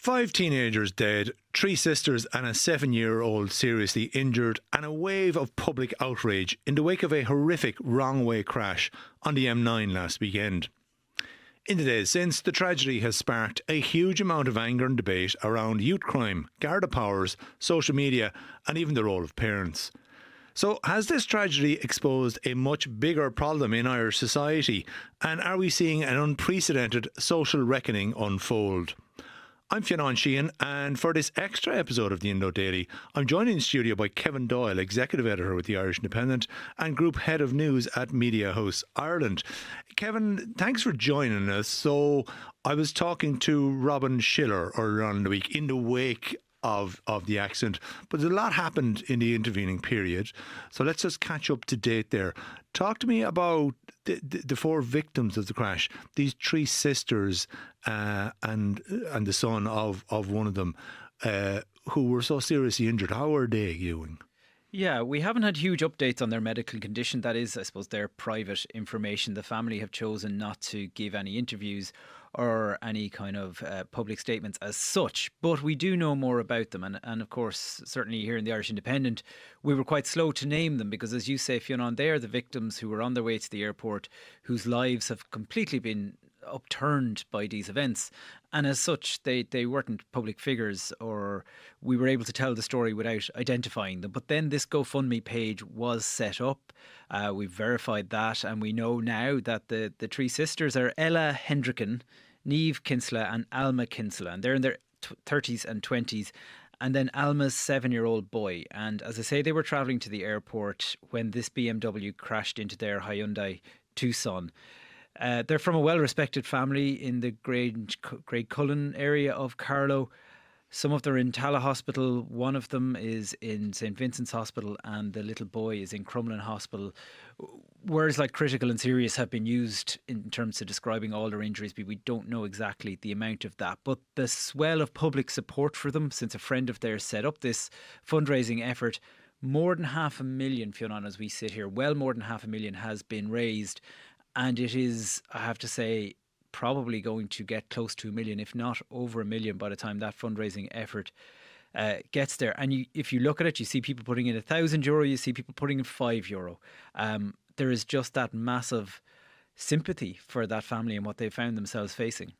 5 teenagers dead, 3 sisters and a 7-year-old seriously injured, and a wave of public outrage in the wake of a horrific wrong-way crash on the M9 last weekend. In the days since, the tragedy has sparked a huge amount of anger and debate around youth crime, Garda powers, social media and even the role of parents. So has this tragedy exposed a much bigger problem in Irish society, and are we seeing an unprecedented social reckoning unfold? I'm Fionnán Sheahan, and for this extra episode of the Indo Daily, I'm joined in studio by Kevin Doyle, Executive Editor with the Irish Independent and Group Head of News at Mediahuis Ireland. Kevin, thanks for joining us. So I was talking to Robin Schiller earlier on in the week in the wake of the accident, but a lot happened in the intervening period. So let's just catch up to date there. Talk to me about the 4 victims of the crash, these 3 sisters and the son of one of them who were so seriously injured. How are they doing? Yeah, we haven't had huge updates on their medical condition. That is, I suppose, their private information. The family have chosen not to give any interviews or any kind of public statements as such. But we do know more about them. And of course, certainly here in the Irish Independent, we were quite slow to name them because, as you say, Fionnán, they are the victims who were on their way to the airport, whose lives have completely been upturned by these events, and as such they weren't public figures, or we were able to tell the story without identifying them. But then this GoFundMe page was set up. We've verified that, and we know now that the 3 sisters are Ella Hendricken, Niamh Kinsella and Alma Kinsella, and they're in their 30s and 20s. And then Alma's 7-year-old boy. And as I say, they were travelling to the airport when this BMW crashed into their Hyundai Tucson. They're from a well-respected family in the Graiguecullen area of Carlow. Some of them are in Tala Hospital. One of them is in St Vincent's Hospital, and the little boy is in Crumlin Hospital. Words like critical and serious have been used in terms of describing all their injuries, but we don't know exactly the amount of that. But the swell of public support for them, since a friend of theirs set up this fundraising effort, more than 500,000, Fionnán, as we sit here, well more than 500,000 has been raised. And it is, I have to say, probably going to get close to 1 million, if not over 1 million, by the time that fundraising effort gets there. And if you look at it, you see people putting in €1,000, you see people putting in €5. There is just that massive sympathy for that family and what they found themselves facing.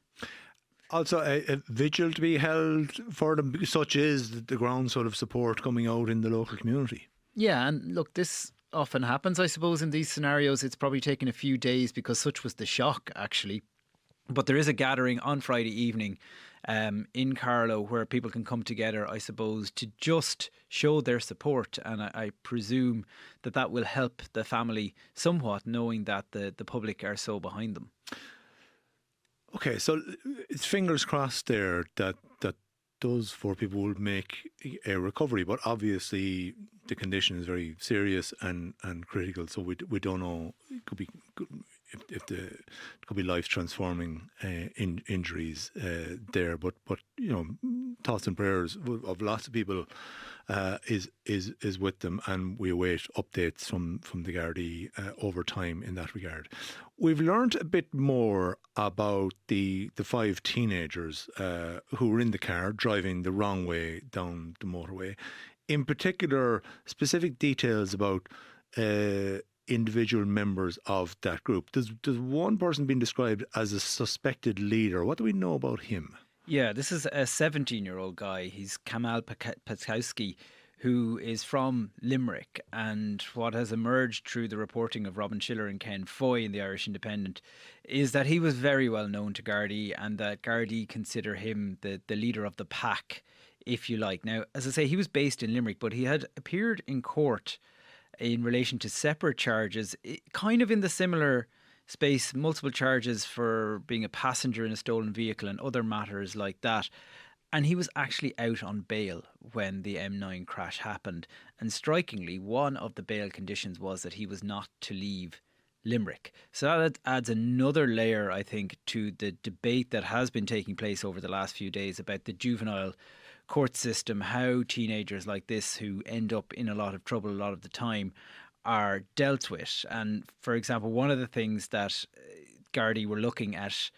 Also, a vigil to be held for them, such is the groundswell of support coming out in the local community. Yeah, and look, this often happens, I suppose, in these scenarios. It's probably taken a few days because such was the shock, actually. But there is a gathering on Friday evening in Carlow where people can come together, I suppose, to just show their support. And I presume that will help the family somewhat, knowing that the public are so behind them. Okay, so it's fingers crossed there that those 4 people will make a recovery, but obviously the condition is very serious and critical. So we don't know. It could be it could be life transforming injuries there. But you know, thoughts and prayers of lots of people is with them, and we await updates from the Gardaí over time in that regard. We've learned a bit more about the 5 teenagers who were in the car driving the wrong way down the motorway. In particular, specific details about individual members of that group. There's one person being described as a suspected leader. What do we know about him? Yeah, this is a 17-year-old guy. He's Kamal Petkowski, who is from Limerick. And what has emerged through the reporting of Robin Schiller and Ken Foy in the Irish Independent is that he was very well known to Gardaí, and that Gardaí consider him the leader of the pack, if you like. Now, as I say, he was based in Limerick, but he had appeared in court in relation to separate charges, kind of in the similar space, multiple charges for being a passenger in a stolen vehicle and other matters like that. And he was actually out on bail when the M9 crash happened. And strikingly, one of the bail conditions was that he was not to leave Limerick. So that adds another layer, I think, to the debate that has been taking place over the last few days about the juvenile court system, how teenagers like this who end up in a lot of trouble a lot of the time are dealt with. And for example, one of the things that Gardaí were looking at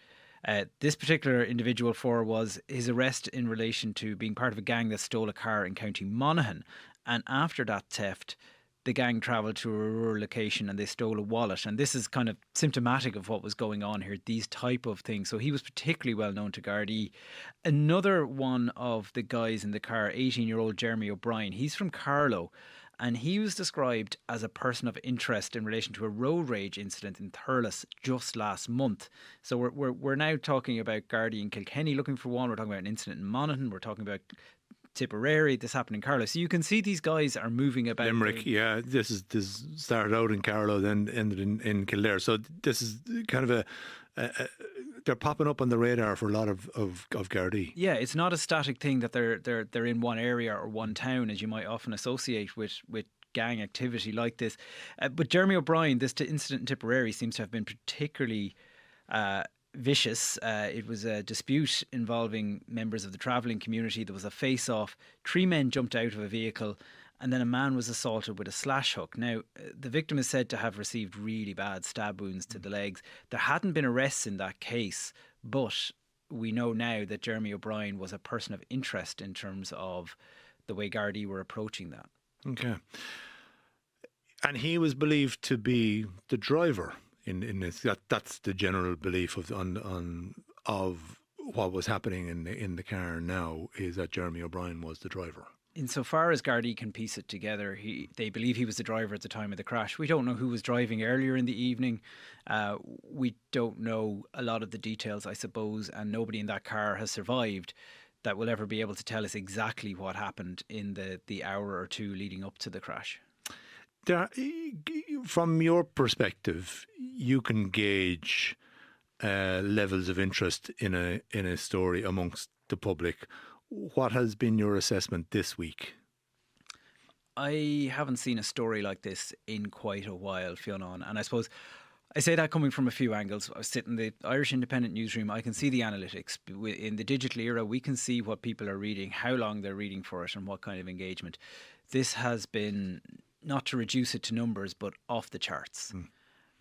This particular individual was his arrest in relation to being part of a gang that stole a car in County Monaghan. And after that theft, the gang travelled to a rural location and they stole a wallet. And this is kind of symptomatic of what was going on here, these type of things. So he was particularly well known to Gardaí. Another one of the guys in the car, 18-year-old Jeremy O'Brien, he's from Carlow. And he was described as a person of interest in relation to a road rage incident in Thurles just last month. So we're now talking about Gardaí in Kilkenny looking for one. We're talking about an incident in Monaghan. We're talking about Tipperary. This happened in Carlow. So you can see these guys are moving about. Limerick, yeah. This started out in Carlow, then ended in Kildare. So this is kind of they're popping up on the radar for a lot of Gardaí. Yeah, it's not a static thing that they're in one area or one town, as you might often associate with gang activity like this. But Jeremy O'Brien, this incident in Tipperary seems to have been particularly vicious. It was a dispute involving members of the travelling community. There was a face-off. 3 men jumped out of a vehicle and then a man was assaulted with a slash hook. Now, the victim is said to have received really bad stab wounds to the legs. There hadn't been arrests in that case, but we know now that Jeremy O'Brien was a person of interest in terms of the way Gardaí were approaching that. Okay. And he was believed to be the driver in this. That's the general belief of what was happening in the car now, is that Jeremy O'Brien was the driver. Insofar as Gardaí can piece it together, they believe he was the driver at the time of the crash. We don't know who was driving earlier in the evening. We don't know a lot of the details, I suppose, and nobody in that car has survived that will ever be able to tell us exactly what happened in the hour or two leading up to the crash. From your perspective, you can gauge levels of interest in a story amongst the public. What has been your assessment this week? I haven't seen a story like this in quite a while, Fionnán. And I suppose I say that coming from a few angles. I sit in the Irish Independent newsroom. I can see the analytics. In the digital era, we can see what people are reading, how long they're reading for it, and what kind of engagement. This has been, not to reduce it to numbers, but off the charts.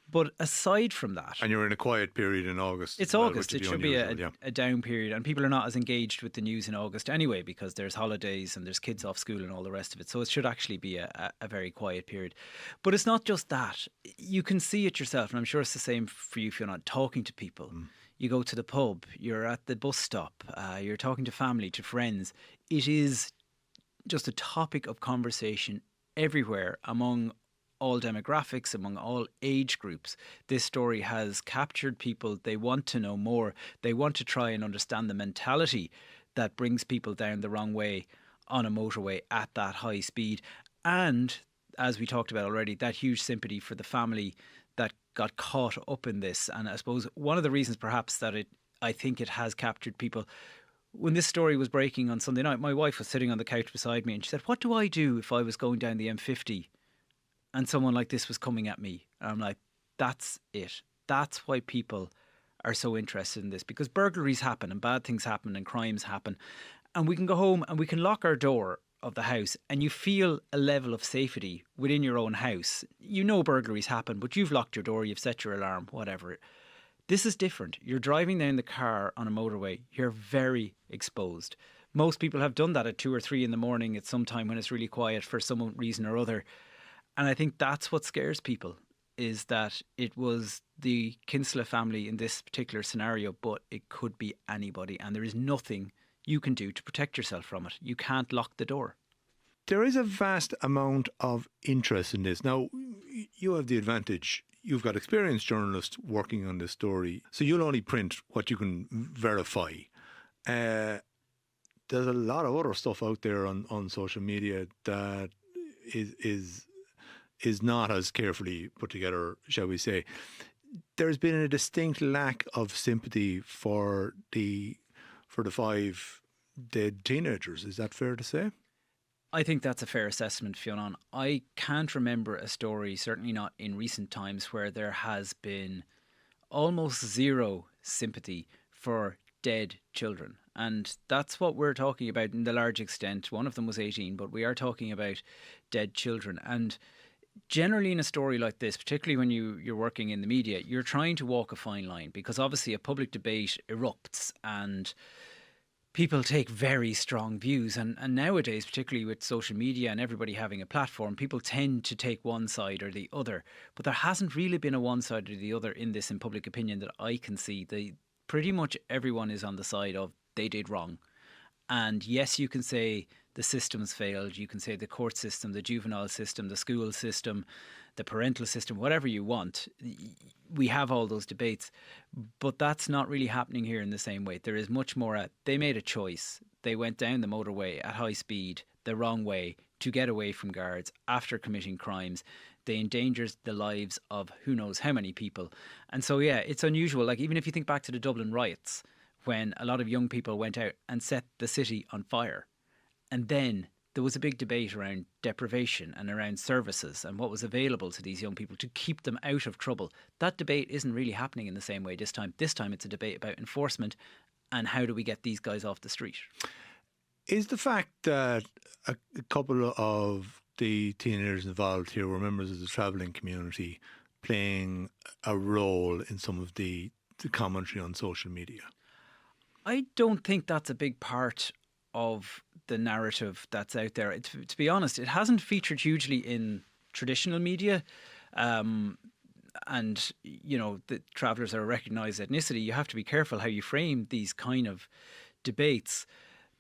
But aside from that... And you're in a quiet period in August. It's August. It should be a down period. And people are not as engaged with the news in August anyway, because there's holidays and there's kids off school and all the rest of it. So it should actually be a very quiet period. But it's not just that. You can see it yourself, and I'm sure it's the same for you if you're not talking to people. You go to the pub, you're at the bus stop, you're talking to family, to friends. It is just a topic of conversation everywhere among all demographics, among all age groups. This story has captured people. They want to know more. They want to try and understand the mentality that brings people down the wrong way on a motorway at that high speed. And, as we talked about already, that huge sympathy for the family that got caught up in this. And I suppose one of the reasons perhaps that I think it has captured people, when this story was breaking on Sunday night, my wife was sitting on the couch beside me and she said, "What do I do if I was going down the M50 and someone like this was coming at me?" And I'm like, that's it. That's why people are so interested in this, because burglaries happen and bad things happen and crimes happen. And we can go home and we can lock our door of the house and you feel a level of safety within your own house. You know burglaries happen, but you've locked your door, you've set your alarm, whatever. This is different. You're driving down the car on a motorway. You're very exposed. Most people have done that at 2 or 3 in the morning at some time when it's really quiet for some reason or other. And I think that's what scares people, is that it was the Kinsella family in this particular scenario, but it could be anybody. And there is nothing you can do to protect yourself from it. You can't lock the door. There is a vast amount of interest in this. Now, you have the advantage. You've got experienced journalists working on this story, so you'll only print what you can verify. There's a lot of other stuff out there on social media that is not as carefully put together, shall we say. There's been a distinct lack of sympathy for the 5 dead teenagers. Is that fair to say? I think that's a fair assessment, Fionnán. I can't remember a story, certainly not in recent times, where there has been almost zero sympathy for dead children. And that's what we're talking about in the large extent. One of them was 18, but we are talking about dead children. And generally in a story like this, particularly when you're working in the media, you're trying to walk a fine line, because obviously a public debate erupts and people take very strong views. And nowadays, particularly with social media and everybody having a platform, people tend to take one side or the other. But there hasn't really been a one side or the other in this in public opinion that I can see. Pretty much everyone is on the side of they did wrong. And yes, you can say the system's failed. You can say the court system, the juvenile system, the school system, the parental system, whatever you want. We have all those debates, but that's not really happening here in the same way. There is much more. They made a choice. They went down the motorway at high speed, the wrong way, to get away from guards after committing crimes. They endangered the lives of who knows how many people. And so, yeah, it's unusual. Like, even if you think back to the Dublin riots, when a lot of young people went out and set the city on fire. And then there was a big debate around deprivation and around services and what was available to these young people to keep them out of trouble. That debate isn't really happening in the same way this time. This time it's a debate about enforcement and how do we get these guys off the street. Is the fact that a couple of the teenagers involved here were members of the travelling community playing a role in some of the commentary on social media? I don't think that's a big part of the narrative that's out there. To be honest, it hasn't featured hugely in traditional media. And, you know, the travellers are a recognised ethnicity. You have to be careful how you frame these kind of debates.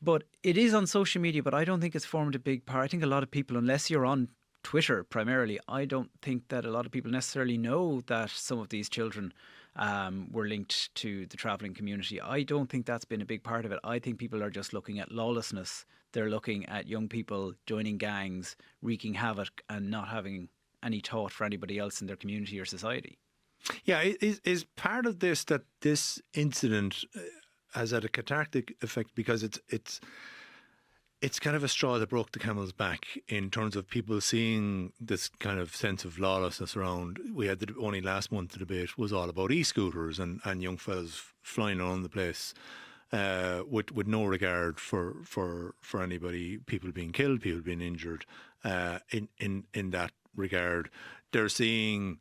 But it is on social media, but I don't think it's formed a big part. I think a lot of people, unless you're on Twitter primarily, I don't think that a lot of people necessarily know that some of these children were linked to the travelling community. I don't think that's been a big part of it. I think people are just looking at lawlessness. They're looking at young people joining gangs, wreaking havoc and not having any thought for anybody else in their community or society. Yeah, is part of this that this incident has had a cathartic effect because it's kind of a straw that broke the camel's back in terms of people seeing this kind of sense of lawlessness around. We had only last month the debate was all about e-scooters and young fellas flying around the place with no regard for anybody, people being killed, people being injured. In that regard, they're seeing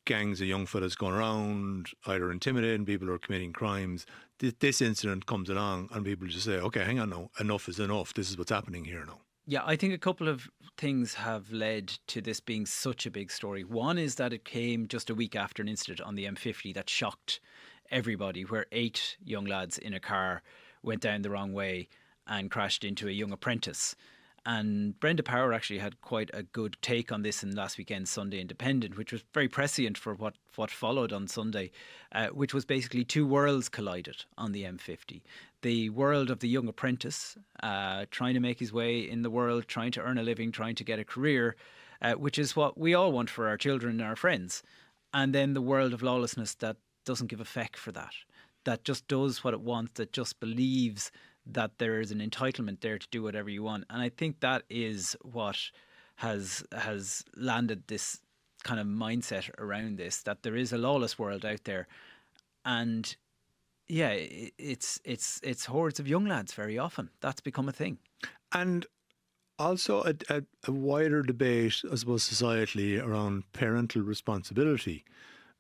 gangs of young fellas going around either intimidating people or committing crimes. This incident comes along and people just say, okay, hang on now, enough is enough. This is what's happening here now. Yeah, I think a couple of things have led to this being such a big story. One is that it came just a week after an incident on the M50 that shocked everybody, where 8 young lads in a car went down the wrong way and crashed into a young apprentice. And Brenda Power actually had quite a good take on this in last weekend's Sunday Independent, which was very prescient for what followed on Sunday, which was basically two worlds collided on the M50. The world of the young apprentice, trying to make his way in the world, trying to earn a living, trying to get a career, which is what we all want for our children and our friends. And then the world of lawlessness that doesn't give a feck for that, that just does what it wants, that just believes that there is an entitlement there to do whatever you want. And I think that is what has landed this kind of mindset around this, that there is a lawless world out there. And yeah, it's hordes of young lads very often. That's become a thing. And also a wider debate, I suppose, societally around parental responsibility,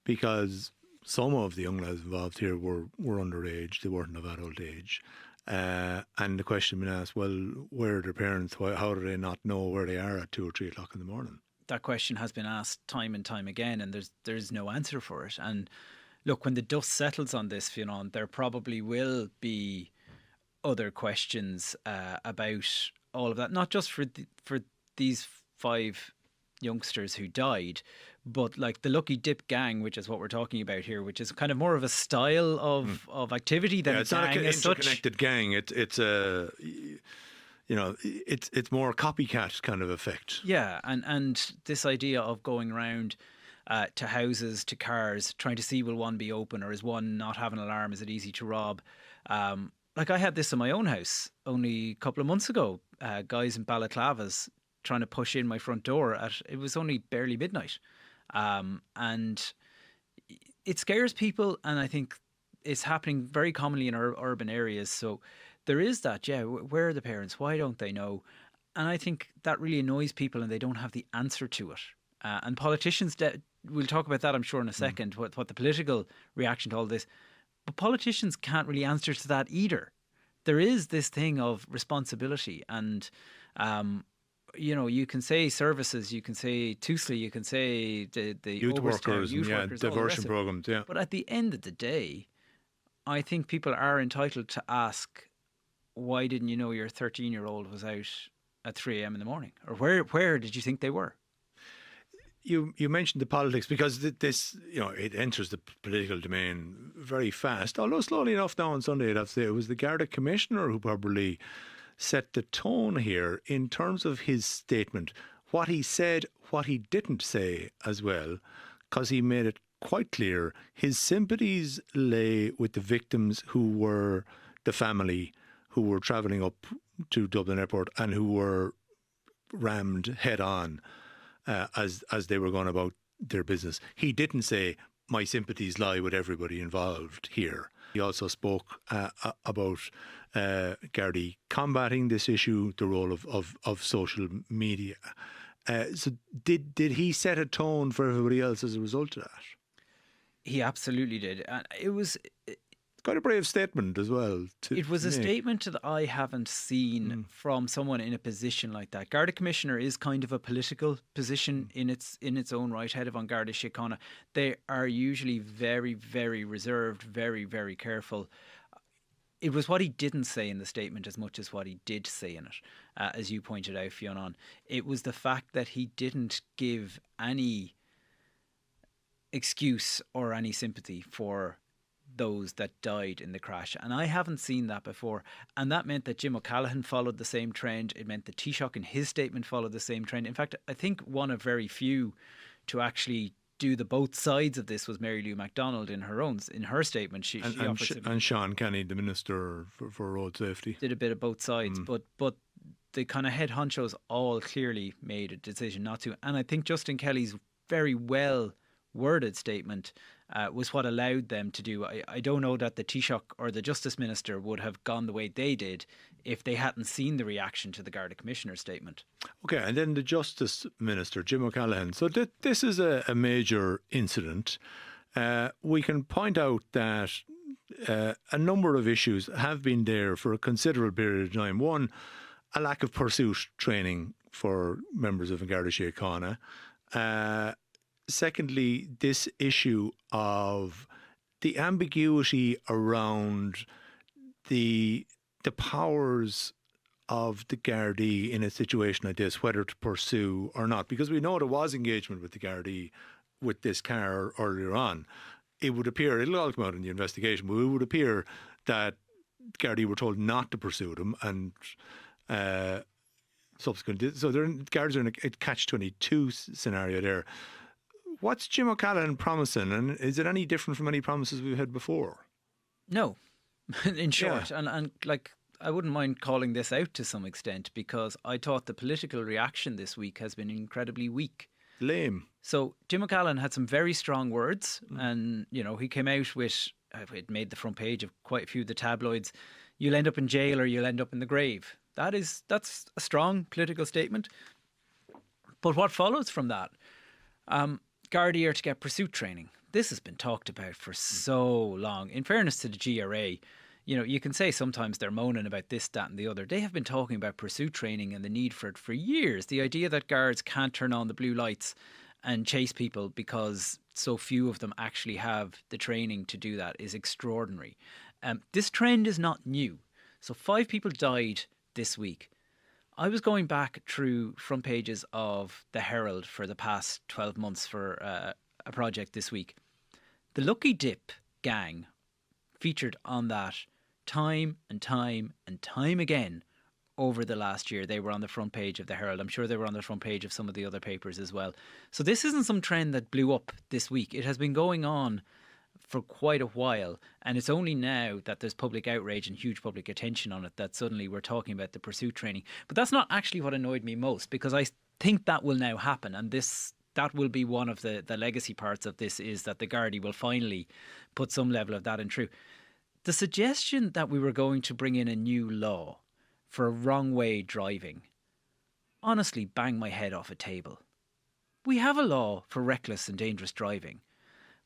because some of the young lads involved here were underage. They weren't of adult age. And the question being asked, well, where are their parents? How do they not know where they are at 2 or 3 o'clock in the morning? That question has been asked time and time again, and there's no answer for it. And look, when the dust settles on this, Fionnán, there probably will be other questions about all of that. Not just for these 5 youngsters who died, but like the Lucky Dip gang, which is what we're talking about here, which is kind of more of a style of activity than it's not an interconnected gang. It's a, you know, it's more a copycat kind of effect. Yeah, and this idea of going around to houses, to cars, trying to see will one be open or is one not have an alarm? Is it easy to rob? Like I had this in my own house only a couple of months ago. Guys in balaclavas trying to push in my front door it was only barely midnight. And it scares people, and I think it's happening very commonly in our urban areas. So there is that, yeah, where are the parents? Why don't they know? And I think that really annoys people and they don't have the answer to it. And politicians, we'll talk about that, I'm sure, in a second, what the political reaction to all this. But politicians can't really answer to that either. There is this thing of responsibility, and you can say services, you can say TUSLA, you can say the youth workers, diversion programs, yeah. But at the end of the day, I think people are entitled to ask, why didn't you know your 13-year-old was out at 3 a.m. in the morning? Or where did you think they were? You mentioned the politics, because this, it enters the political domain very fast, although slowly enough now on Sunday. I'd have to say it was the Garda Commissioner who probably set the tone here in terms of his statement, what he said, what he didn't say as well, because he made it quite clear his sympathies lay with the victims, who were the family who were travelling up to Dublin Airport and who were rammed head on as they were going about their business. He didn't say, my sympathies lie with everybody involved here. He also spoke about Gardaí combating this issue, the role of social media. So did he set a tone for everybody else as a result of that? He absolutely did. And it was quite a brave statement as well. It was a statement that I haven't seen from someone in a position like that. Garda Commissioner is kind of a political position in its own right. Head of An Garda Síochána, they are usually very, very reserved, very, very careful. It was what he didn't say in the statement as much as what he did say in it, as you pointed out, Fionnán. It was the fact that he didn't give any excuse or any sympathy for those that died in the crash. And I haven't seen that before. And that meant that Jim O'Callaghan followed the same trend. It meant that Taoiseach in his statement followed the same trend. In fact, I think one of very few to actually do the both sides of this was Mary Lou MacDonald in her statement. She and Sean Kenny, the Minister for Road Safety, did a bit of both sides. But the kind of head honchos all clearly made a decision not to. And I think Justin Kelly's very well worded statement was what allowed them to do. I don't know that the Taoiseach or the Justice Minister would have gone the way they did if they hadn't seen the reaction to the Garda Commissioner statement. Okay, and then the Justice Minister, Jim O'Callaghan. So this is a major incident. We can point out that a number of issues have been there for a considerable period of time. One, a lack of pursuit training for members of An Garda Síochána. Secondly, this issue of the ambiguity around the powers of the Gardaí in a situation like this, whether to pursue or not. Because we know there was engagement with the Gardaí with this car earlier on. It would appear, it'll all come out in the investigation, but it would appear that Gardaí were told not to pursue them, and subsequently, so Gardaí are in a catch-22 scenario there. What's Jim O'Callaghan promising, and is it any different from any promises we've had before? No, in short. Yeah. And like, I wouldn't mind calling this out to some extent, because I thought the political reaction this week has been incredibly weak. Lame. So Jim O'Callaghan had some very strong words, and he came out with, it made the front page of quite a few of the tabloids, you'll end up in jail or you'll end up in the grave. That's a strong political statement. But what follows from that? Gardaí are to get pursuit training. This has been talked about for so long. In fairness to the GRA, you can say sometimes they're moaning about this, that and the other. They have been talking about pursuit training and the need for it for years. The idea that guards can't turn on the blue lights and chase people because so few of them actually have the training to do that is extraordinary. This trend is not new. So 5 people died this week. I was going back through front pages of the Herald for the past 12 months for a project this week. The Lucky Dip gang featured on that time and time and time again over the last year. They were on the front page of the Herald. I'm sure they were on the front page of some of the other papers as well. So this isn't some trend that blew up this week. It has been going on for quite a while, and it's only now that there's public outrage and huge public attention on it that suddenly we're talking about the pursuit training. But that's not actually what annoyed me most, because I think that will now happen, and that will be one of the legacy parts of this, is that the Gardaí will finally put some level of that in true. The suggestion that we were going to bring in a new law for wrong way driving honestly banged my head off a table. We have a law for reckless and dangerous driving.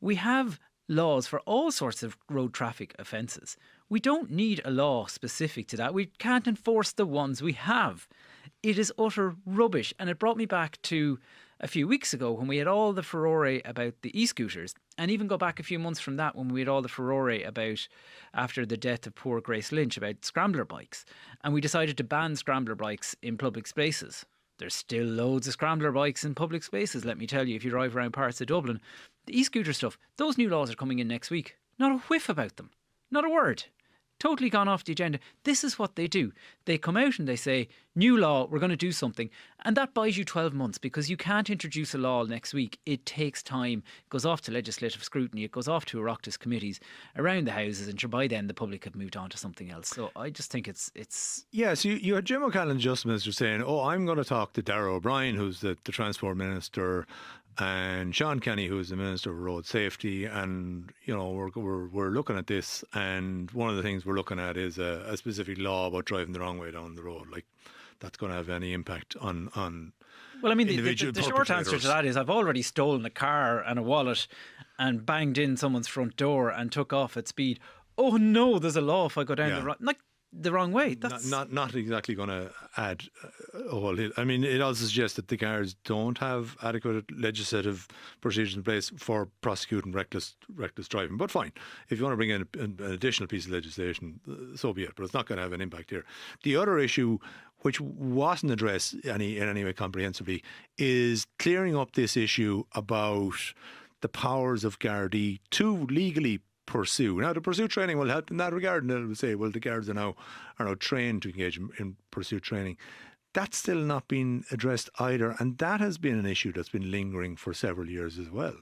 We have laws for all sorts of road traffic offences. We don't need a law specific to that. We can't enforce the ones we have. It is utter rubbish. And it brought me back to a few weeks ago when we had all the furore about the e-scooters, and even go back a few months from that when we had all the furore about, after the death of poor Grace Lynch, about scrambler bikes. And we decided to ban scrambler bikes in public spaces. There's still loads of scrambler bikes in public spaces, let me tell you, if you drive around parts of Dublin. The e-scooter stuff, those new laws are coming in next week. Not a whiff about them. Not a word. Totally gone off the agenda. This is what they do. They come out and they say, new law, we're going to do something. And that buys you 12 months because you can't introduce a law next week. It takes time. It goes off to legislative scrutiny. It goes off to Oireachtas committees around the houses. And sure, by then the public have moved on to something else. So I just think it's... Yes, you had Jim O'Callaghan, Justice Minister, saying, I'm going to talk to Darragh O'Brien, who's the Transport Minister, and Sean Kenny, who's the Minister of Road Safety, and we're looking at this, and one of the things we're looking at is a specific law about driving the wrong way down the road. Like, that's going to have any impact on well, I mean, individual the short answer to that is I've already stolen a car and a wallet and banged in someone's front door and took off at speed. Oh no, there's a law if I go down the wrong way. That's not exactly going to add a whole hit. I mean, it also suggests that the guards don't have adequate legislative procedures in place for prosecuting reckless driving. But fine, if you want to bring in an additional piece of legislation, so be it. But it's not going to have an impact here. The other issue, which wasn't addressed in any way comprehensively, is clearing up this issue about the powers of Gardaí to legally pursue. Now, the pursuit training will help in that regard, and it will say, well, the guards are now trained to engage in pursuit training. That's still not been addressed either, and that has been an issue that's been lingering for several years as well.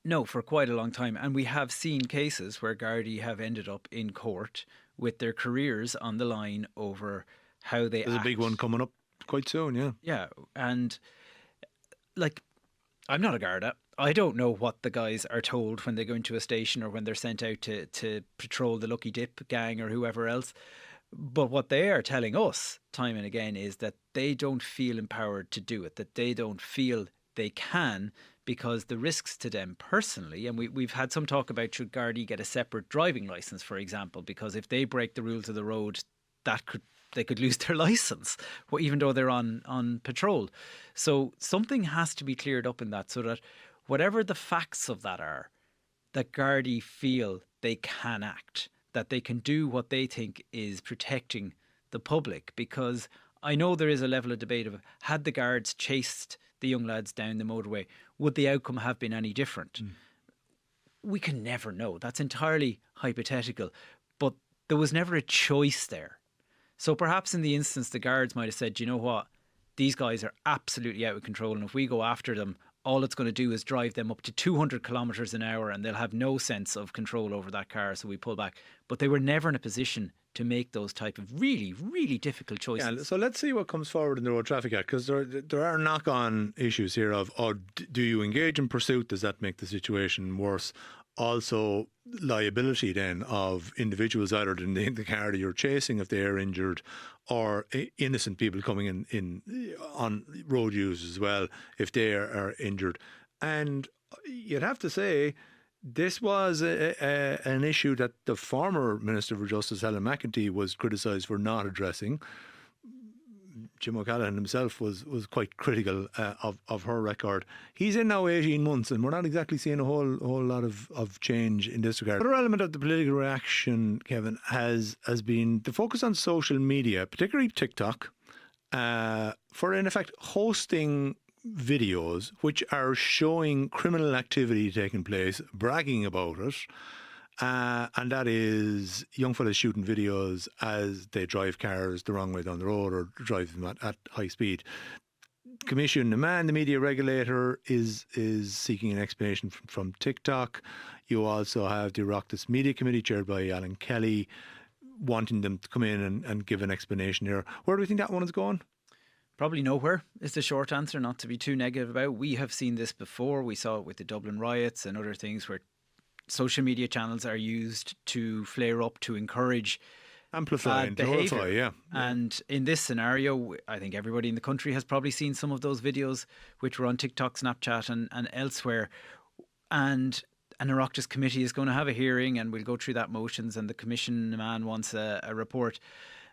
No, for quite a long time. And we have seen cases where Gardaí have ended up in court with their careers on the line over how they There's act. a big one coming up quite soon, yeah. Yeah, and like, I'm not a Garda. I don't know what the guys are told when they go into a station or when they're sent out to patrol the Lucky Dip gang or whoever else. But what they are telling us time and again is that they don't feel empowered to do it, that they don't feel they can, because the risks to them personally, and we've had some talk about should Gardaí get a separate driving licence, for example, because if they break the rules of the road, they could lose their licence, even though they're on patrol. So something has to be cleared up in that, so that whatever the facts of that are, that Gardaí feel they can act, that they can do what they think is protecting the public. Because I know there is a level of debate of, had the guards chased the young lads down the motorway, would the outcome have been any different? We can never know. That's entirely hypothetical. But there was never a choice there. So perhaps in the instance, the guards might have said, you know what, these guys are absolutely out of control, and if we go after them, all it's going to do is drive them up to 200 kilometres an hour and they'll have no sense of control over that car, so we pull back. But they were never in a position to make those type of really, really difficult choices. Yeah, so let's see what comes forward in the Road Traffic Act, because there are knock-on issues here of, do you engage in pursuit? Does that make the situation worse? Also, liability then of individuals either in the car that you're chasing if they are injured, or innocent people coming in on road use as well if they are injured. And you'd have to say this was an issue that the former Minister for Justice, Helen McEntee, was criticised for not addressing. Jim O'Callaghan himself was quite critical of her record. He's in now 18 months and we're not exactly seeing a whole lot of change in this regard. Another element of the political reaction, Kevin, has been the focus on social media, particularly TikTok, for in effect hosting videos which are showing criminal activity taking place, bragging about it. And that is young fellas shooting videos as they drive cars the wrong way down the road or drive them at high speed. Commission Naman, the media regulator, is seeking an explanation from TikTok. You also have the Oireachtas Media Committee, chaired by Alan Kelly, wanting them to come in and give an explanation here. Where do we think that one is going? Probably nowhere is the short answer, not to be too negative about. We have seen this before. We saw it with the Dublin riots and other things where social media channels are used to flare up, to encourage Amplify and glorify, yeah. And in this scenario, I think everybody in the country has probably seen some of those videos which were on TikTok, Snapchat and elsewhere. And an Oireachtas committee is going to have a hearing and we'll go through that motions, and the commission man wants a report.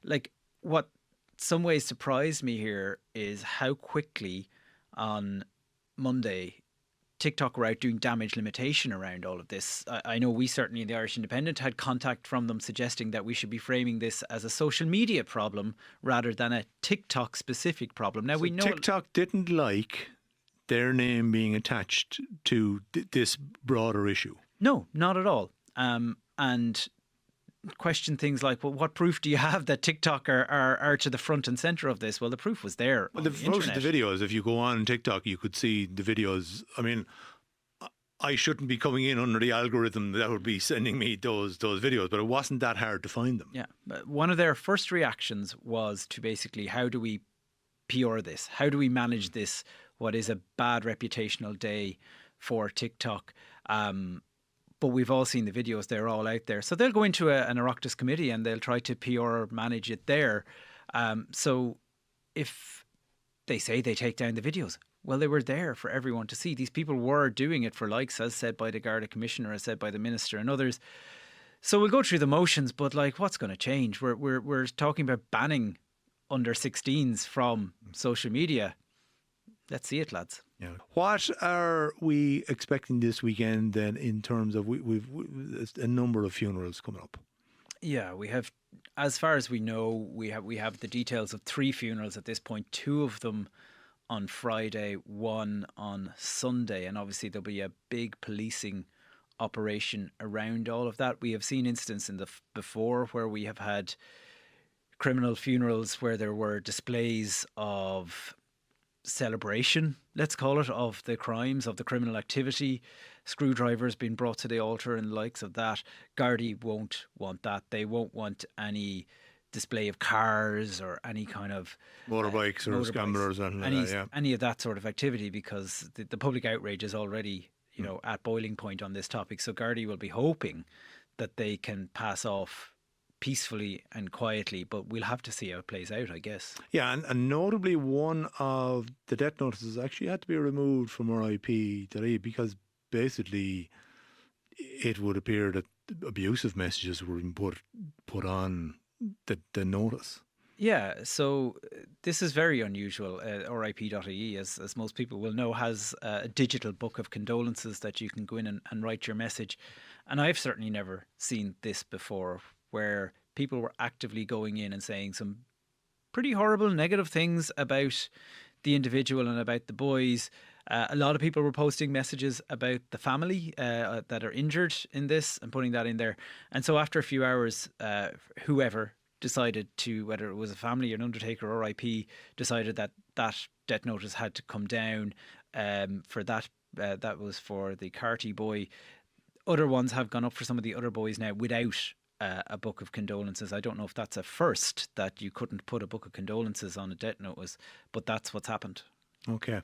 Like, what some ways surprised me here is how quickly on Monday TikTok were out doing damage limitation around all of this. I know we certainly in the Irish Independent had contact from them suggesting that we should be framing this as a social media problem rather than a TikTok specific problem. Now, So we know TikTok didn't like their name being attached to this broader issue. No, not at all. And question things like, well, what proof do you have that TikTok are to the front and centre of this? Well, the proof was there. Well, most of the videos, if you go on TikTok, you could see the videos. I mean, I shouldn't be coming in under the algorithm that would be sending me those videos, but it wasn't that hard to find them. Yeah. But one of their first reactions was to basically, how do we PR this? How do we manage this? What is a bad reputational day for TikTok? But we've all seen the videos, they're all out there. So they'll go into an Oireachtas committee and they'll try to PR manage it there. So if they say they take down the videos, well, they were there for everyone to see. These people were doing it for likes, as said by the Garda Commissioner, as said by the Minister and others. So we'll go through the motions, but like, what's going to change? We're talking about banning under 16s from social media. Let's see it, lads. Yeah. What are we expecting this weekend then in terms of we've a number of funerals coming up? Yeah, we have, as far as we know, we have the details of 3 funerals at this point, 2 of them on Friday, 1 on Sunday, and obviously there'll be a big policing operation around all of that. We have seen incidents before where we have had criminal funerals where there were displays of celebration, let's call it, of the crimes, of the criminal activity, screwdrivers being brought to the altar and the likes of that. Gardaí won't want that. They won't want any display of cars or any kind of motorbikes or scramblers or anything like that, yeah. Any of that sort of activity, because the public outrage is already, at boiling point on this topic. So Gardaí will be hoping that they can pass off peacefully and quietly, but we'll have to see how it plays out, I guess. Yeah, and notably one of the death notices actually had to be removed from RIP.ie because basically it would appear that abusive messages were being put on the notice. Yeah, so this is very unusual. RIP.ie, as most people will know, has a digital book of condolences that you can go in and write your message. And I've certainly never seen this before, where people were actively going in and saying some pretty horrible negative things about the individual and about the boys. A lot of people were posting messages about the family that are injured in this and putting that in there. And so after a few hours, whoever decided to, whether it was a family or an undertaker or RIP, decided that death notice had to come down for that. That was for the Carty boy. Other ones have gone up for some of the other boys now without a book of condolences. I don't know if that's a first, that you couldn't put a book of condolences on a death notice, but that's what's happened. Okay.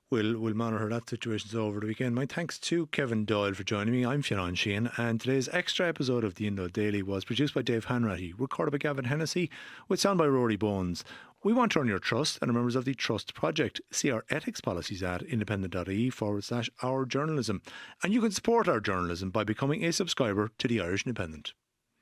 We'll monitor that situation over the weekend. My thanks to Kevin Doyle for joining me. I'm Fionnán Sheahan, and today's extra episode of the Indo Daily was produced by Dave Hanratty, recorded by Gavin Hennessy, with sound by Rory Bones. We want to earn your trust and are members of the Trust Project. See our ethics policies at independent.ie/our journalism. And you can support our journalism by becoming a subscriber to the Irish Independent.